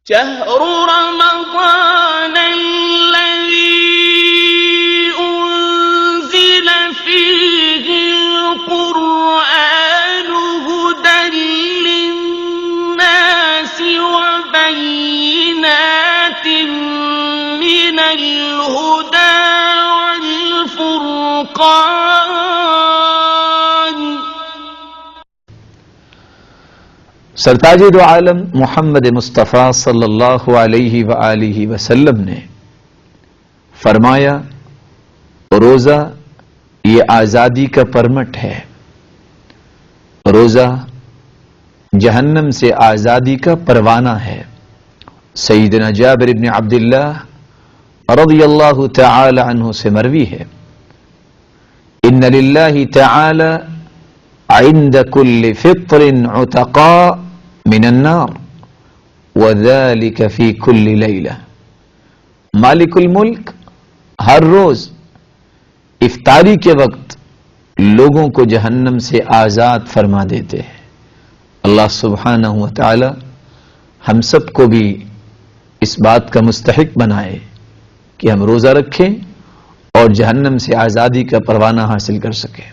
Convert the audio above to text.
شهر رمضان الذي أنزل فيه القرآن هدى للناس وبينات من الهدى والفرقان. سرتاج دو عالم محمد مصطفیٰ صلی اللہ علیہ وآلہ وسلم نے فرمایا روزہ یہ آزادی کا پرمٹ ہے، روزہ جہنم سے آزادی کا پروانہ ہے. سیدنا جابر بن عبداللہ رضی اللہ تعالی عنہ سے مروی ہے ان للہ تعالی عند كل فطر عتقاء من النار وذلك في كل ليلة. مالک الملک ہر روز افطاری کے وقت لوگوں کو جہنم سے آزاد فرما دیتے ہیں. اللہ سبحانہ و تعالی ہم سب کو بھی اس بات کا مستحق بنائے کہ ہم روزہ رکھیں اور جہنم سے آزادی کا پروانہ حاصل کر سکیں.